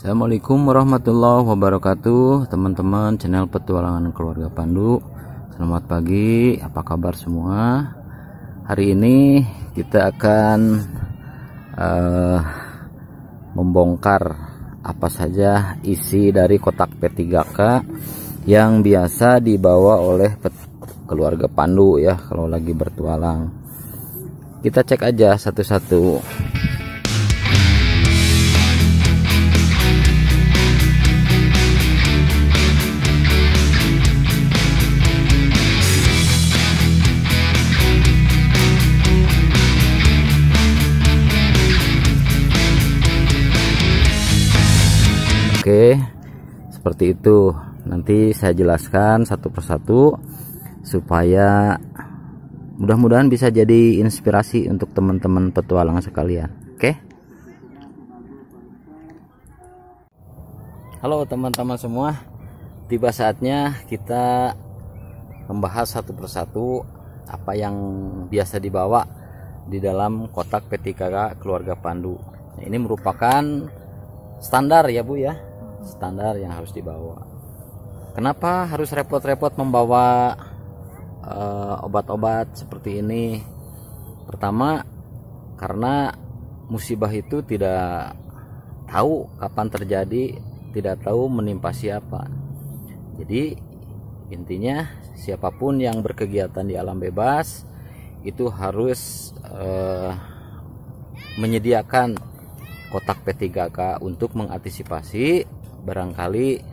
Assalamualaikum warahmatullahi wabarakatuh, teman-teman channel petualangan keluarga Pandu. Selamat pagi, apa kabar semua? Hari ini kita akan membongkar apa saja isi dari kotak P3K yang biasa dibawa oleh keluarga Pandu ya kalau lagi bertualang. Kita cek aja satu-satu. Oke, seperti itu. Nanti saya jelaskan satu persatu supaya mudah-mudahan bisa jadi inspirasi untuk teman-teman petualang sekalian. Oke. Halo teman-teman semua. Tiba saatnya kita membahas satu persatu apa yang biasa dibawa di dalam kotak P3K keluarga Pandu. Nah, ini merupakan standar ya Bu ya. Standar yang harus dibawa. Kenapa harus repot-repot membawa obat-obat seperti ini? Pertama, karena musibah itu tidak tahu kapan terjadi, tidak tahu menimpa siapa. Jadi intinya siapapun yang berkegiatan di alam bebas itu harus menyediakan kotak P3K untuk mengantisipasi barangkali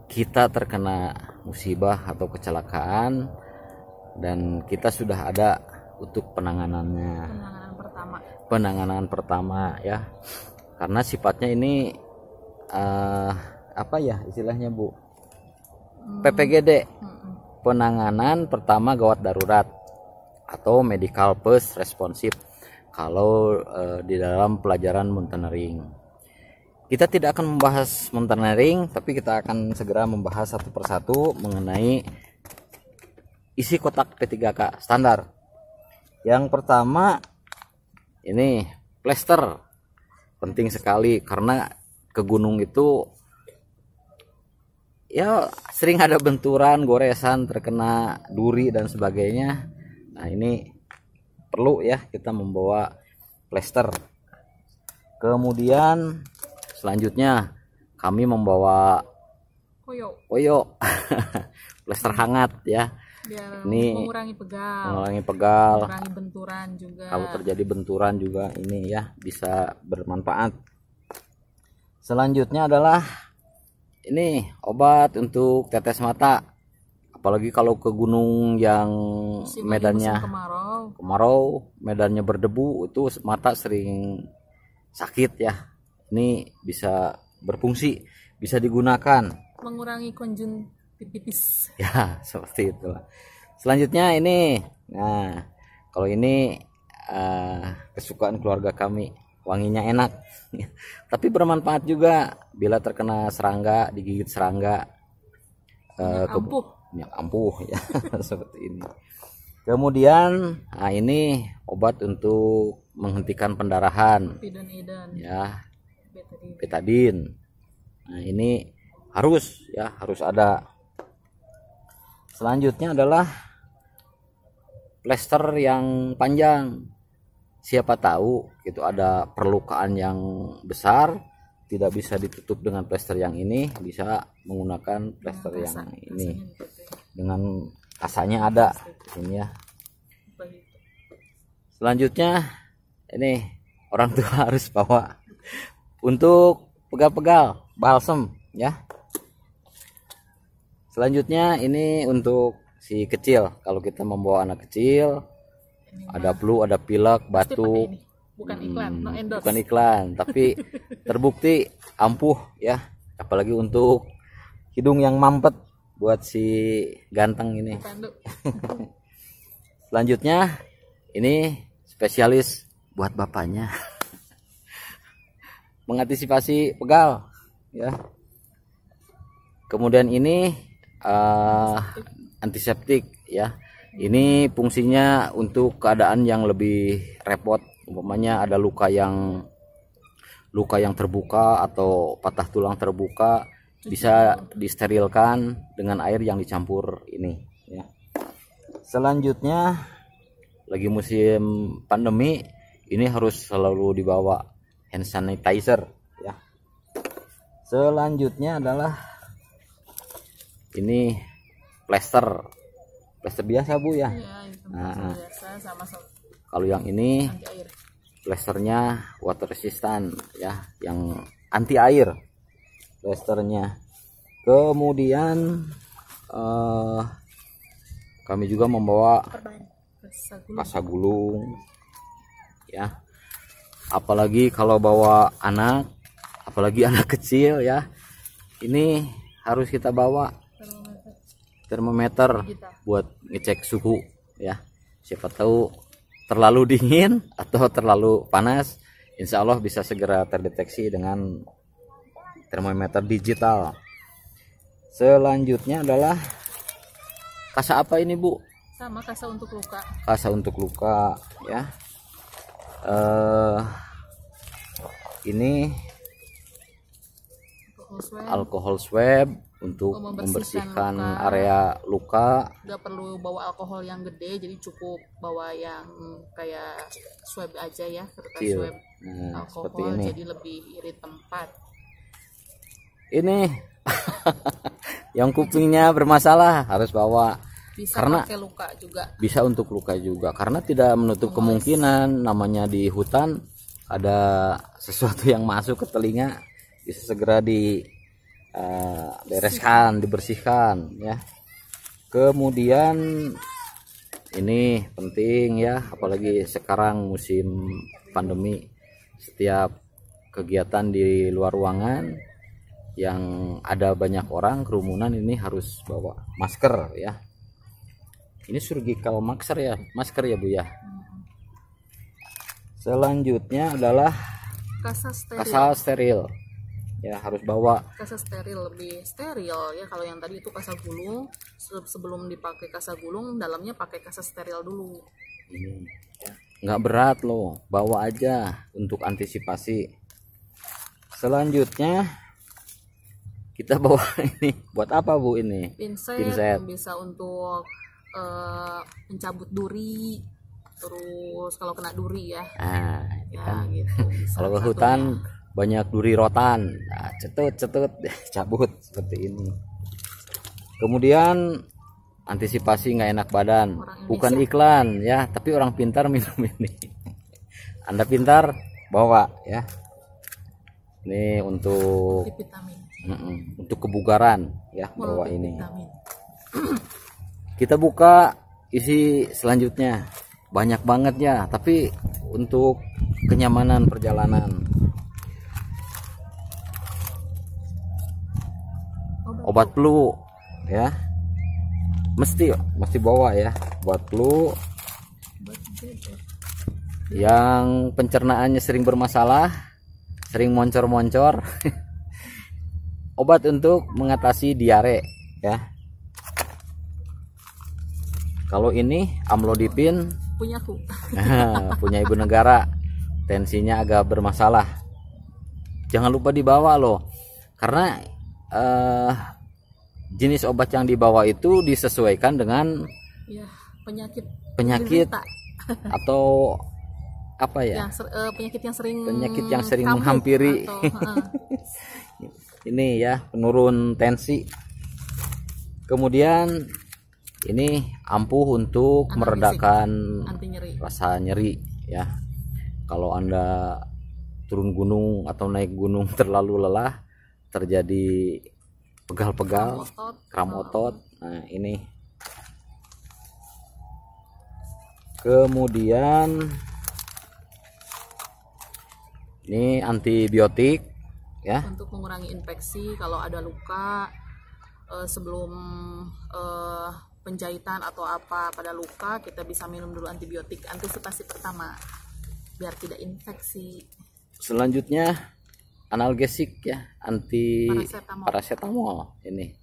kita terkena musibah atau kecelakaan dan kita sudah ada untuk penanganannya. Penanganan pertama ya, karena sifatnya ini apa ya istilahnya Bu, PPGD, penanganan pertama gawat darurat atau medical first responsive kalau di dalam pelajaran mountaineering. Kita tidak akan membahas mountaineering, tapi kita akan segera membahas satu persatu mengenai isi kotak P3K standar. Yang pertama ini plester, penting sekali karena ke gunung itu ya sering ada benturan, goresan, terkena duri dan sebagainya. Nah ini perlu ya kita membawa plester. Kemudian selanjutnya kami membawa koyo plester hangat ya. Biar ini mengurangi pegal, mengurangi benturan juga. Kalau terjadi benturan juga ini ya bisa bermanfaat. Selanjutnya adalah ini obat untuk tetes mata. Apalagi kalau ke gunung yang medannya kemarau, medannya berdebu, itu mata sering sakit ya. Ini bisa berfungsi, bisa digunakan, mengurangi konjungtivitis ya seperti itu. Selanjutnya ini, nah kalau ini kesukaan keluarga kami, wanginya enak tapi bermanfaat juga bila terkena serangga, digigit serangga, minyak ampuh ya seperti ini. Kemudian nah ini obat untuk menghentikan pendarahan ya, betadin. Nah ini harus ya, harus ada. Selanjutnya adalah plester yang panjang. Siapa tahu itu ada perlukaan yang besar, tidak bisa ditutup dengan plester yang ini, bisa menggunakan plester yang ini dengan kasanya ada ini ya. Selanjutnya ini orang tua harus bawa untuk pegal-pegal, balsem ya. Selanjutnya ini untuk si kecil, kalau kita membawa anak kecil, ada flu, ada pilek, batuk. Bukan iklan, tapi terbukti ampuh ya, apalagi untuk hidung yang mampet buat si ganteng ini. Selanjutnya ini spesialis buat bapaknya mengantisipasi pegal ya. Kemudian ini antiseptik ya. Ini fungsinya untuk keadaan yang lebih repot, umpamanya ada luka yang luka yang terbuka atau patah tulang terbuka bisa disterilkan dengan air yang dicampur ini ya. Selanjutnya lagi musim pandemi ini harus selalu dibawa hand sanitizer ya. Selanjutnya adalah ini plester biasa Bu ya. Iya, itu Nah, biasa sama kalau yang ini anti air. plesternya water resistant ya, yang anti air plesternya. Kemudian kami juga membawa kasa gulung ya, apalagi kalau bawa anak, apalagi anak kecil ya, ini harus kita bawa termometer buat ngecek suhu ya. Siapa tahu terlalu dingin atau terlalu panas, insya Allah bisa segera terdeteksi dengan termometer digital. Selanjutnya adalah kasa apa ini Bu? Sama kasa untuk luka. Kasa untuk luka ya. Ini alkohol swab untuk membersihkan area luka. Gak perlu bawa alkohol yang gede, jadi cukup bawa yang kayak swab aja ya, kertas swab Seperti alkohol, ini. jadi lebih irit tempat. Ini yang kupingnya bermasalah harus bawa, Bisa karena pakai luka juga. bisa untuk luka juga, karena tidak menutup kemungkinan namanya di hutan ada sesuatu yang masuk ke telinga, bisa segera bereskan, dibersihkan ya. Kemudian ini penting ya, apalagi sekarang musim pandemi, setiap kegiatan di luar ruangan yang ada banyak orang, kerumunan, ini harus bawa masker ya. Ini surgical masker ya, masker ya Bu ya. Selanjutnya adalah Kasa steril. kasa steril ya, harus bawa. Kasa steril lebih steril ya. Kalau yang tadi itu kasa gulung, sebelum dipakai kasa gulung, dalamnya pakai kasa steril dulu. Ini ya, nggak berat loh, bawa aja untuk antisipasi. Selanjutnya kita bawa ini buat apa Bu? Ini Pinset, Pinset. bisa untuk mencabut duri, terus kalau kena duri ya, nah ini kan gitu. Bisa kalau ke satunya. hutan banyak duri rotan, nah, cetut cabut seperti ini. Kemudian antisipasi nggak enak badan, bukan iklan ya, tapi orang pintar minum ini. Anda pintar bawa ya. Ini untuk Vitamin. untuk kebugaran ya, bawa ini. Vitamin. Kita buka isi selanjutnya, banyak banget ya, tapi untuk kenyamanan perjalanan. Obat flu ya, mesti bawa ya, obat flu yang pencernaannya sering bermasalah, sering moncor-moncor. Obat untuk mengatasi diare ya. Kalau ini amlodipin Punya aku. punya Ibu Negara, tensinya agak bermasalah, jangan lupa dibawa loh, karena jenis obat yang dibawa itu disesuaikan dengan Ya, penyakit penderita. atau apa ya, penyakit yang sering yang menghampiri atau, ini ya, penurun tensi. Kemudian ini ampuh untuk meredakan anti nyeri. rasa nyeri ya. Kalau Anda turun gunung atau naik gunung terlalu lelah, terjadi pegal-pegal, kram otot, nah ini. Kemudian ini antibiotik ya, untuk mengurangi infeksi kalau ada luka, sebelum penjahitan atau apa pada luka, kita bisa minum dulu antibiotik, antisipasi pertama biar tidak infeksi. Selanjutnya analgesik ya, anti paracetamol ini.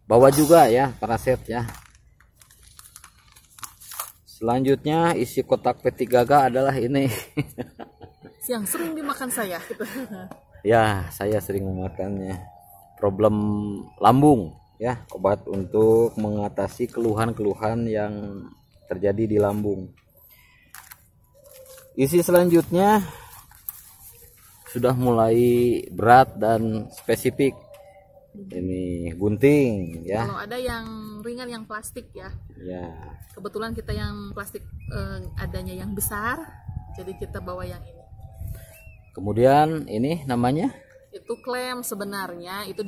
Bawa juga ya paraset ya. Selanjutnya isi kotak P3K adalah ini. yang sering dimakan saya gitu. Ya, saya sering memakannya. Problem lambung ya, obat untuk mengatasi keluhan-keluhan yang terjadi di lambung. Isi selanjutnya sudah mulai berat dan spesifik. Ini gunting ya. Kalau ada yang ringan yang plastik ya. Ya. Kebetulan kita yang plastik adanya yang besar, jadi kita bawa yang ini. Kemudian ini namanya? Itu klaim sebenarnya itu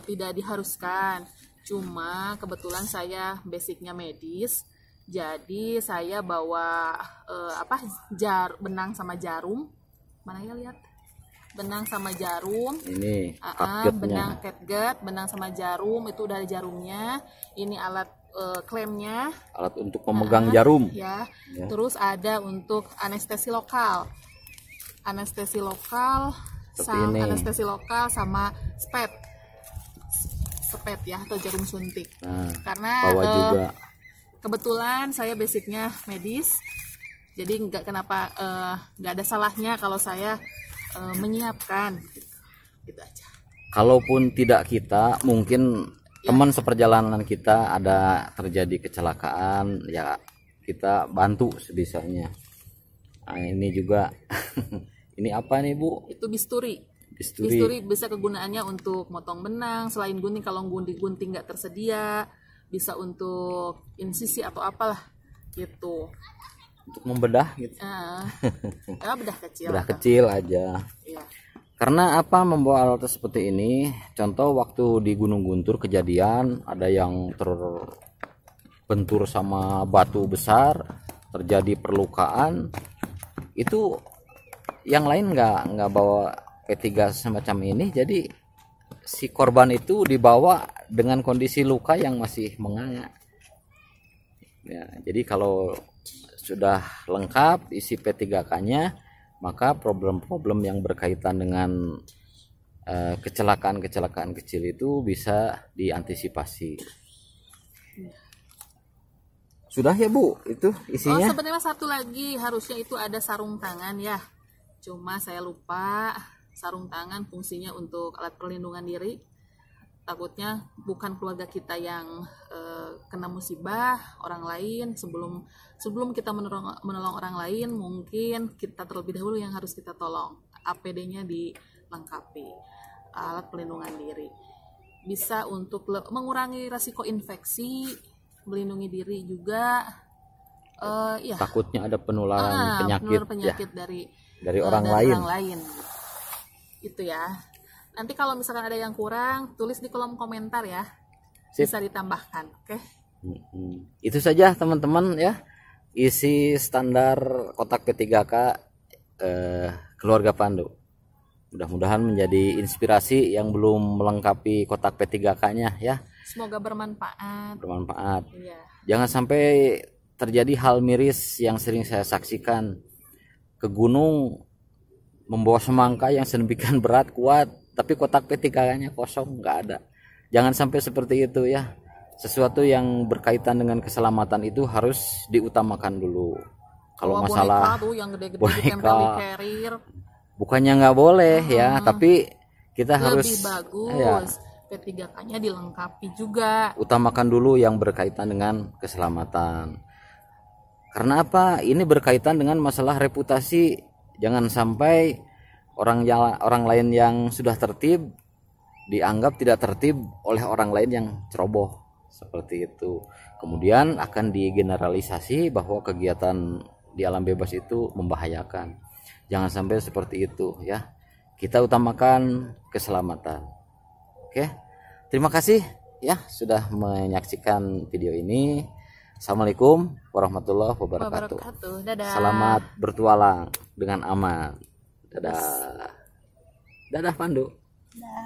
tidak diharuskan. Cuma kebetulan saya basicnya medis, jadi saya bawa benang sama jarum. Mana ya, lihat? Benang sama jarum. Ini benang catgut, benang sama jarum, itu udah ada jarumnya. Ini alat klemnya, alat untuk memegang jarum ya. Terus ada untuk anestesi lokal anestesi lokal sama spet ya, atau jarum suntik. Karena juga. Kebetulan saya basicnya medis, jadi nggak ada salahnya kalau saya menyiapkan gitu aja. Kalaupun tidak kita, mungkin teman seperjalanan kita ada terjadi kecelakaan, ya kita bantu sebisanya. Nah, ini juga ini apa nih Bu? Itu bisturi. Bisturi bisa kegunaannya untuk motong benang, selain gunting kalau gunting nggak tersedia, bisa untuk insisi atau apalah gitu. Untuk membedah gitu. Bedah kecil. Bedah kecil aja. Iya. Karena apa membawa alat seperti ini? Contoh waktu di Gunung Guntur kejadian ada yang terbentur sama batu besar, terjadi perlukaan. Itu yang lain nggak bawa P3 semacam ini, jadi si korban itu dibawa dengan kondisi luka yang masih menganga. Ya, jadi kalau sudah lengkap isi P3K-nya, maka problem-problem yang berkaitan dengan kecelakaan-kecelakaan kecil itu bisa diantisipasi. Sudah ya Bu, itu isinya. Sebenarnya satu lagi, harusnya itu ada sarung tangan ya. Cuma saya lupa, sarung tangan fungsinya untuk alat perlindungan diri. Takutnya bukan keluarga kita yang kena musibah orang lain, sebelum kita menolong orang lain, mungkin kita terlebih dahulu yang harus kita tolong. APD-nya dilengkapi, alat pelindungan diri. Bisa untuk mengurangi rasiko infeksi, melindungi diri juga. Takutnya ada penularan penyakit ya, dari orang lain. Itu ya. Nanti kalau misalkan ada yang kurang, tulis di kolom komentar ya. Sip. Bisa ditambahkan, oke? Itu saja teman-teman ya. Isi standar kotak P3K keluarga Pandu. Mudah-mudahan menjadi inspirasi yang belum melengkapi kotak P3K-nya ya. Semoga bermanfaat. Iya. Jangan sampai terjadi hal miris yang sering saya saksikan. Ke gunung membawa semangka yang sedemikian berat kuat, tapi kotak P3K-nya kosong, nggak ada. Jangan sampai seperti itu ya. Sesuatu yang berkaitan dengan keselamatan itu harus diutamakan dulu. Kalau masalah boneka tuh yang gede-gede boneka, di carrier, bukannya nggak boleh ya, tapi kita harus lebih bagus P3K-nya dilengkapi juga. Utamakan dulu yang berkaitan dengan keselamatan. Karena apa? Ini berkaitan dengan masalah reputasi. Jangan sampai orang lain yang sudah tertib dianggap tidak tertib oleh orang lain yang ceroboh, seperti itu. Kemudian akan digeneralisasi bahwa kegiatan di alam bebas itu membahayakan. Jangan sampai seperti itu ya. Kita utamakan keselamatan. Oke. Terima kasih ya sudah menyaksikan video ini. Assalamualaikum warahmatullahi wabarakatuh. Dadah. Selamat bertualang dengan aman. Dadah. Dadah Pandu. Dadah.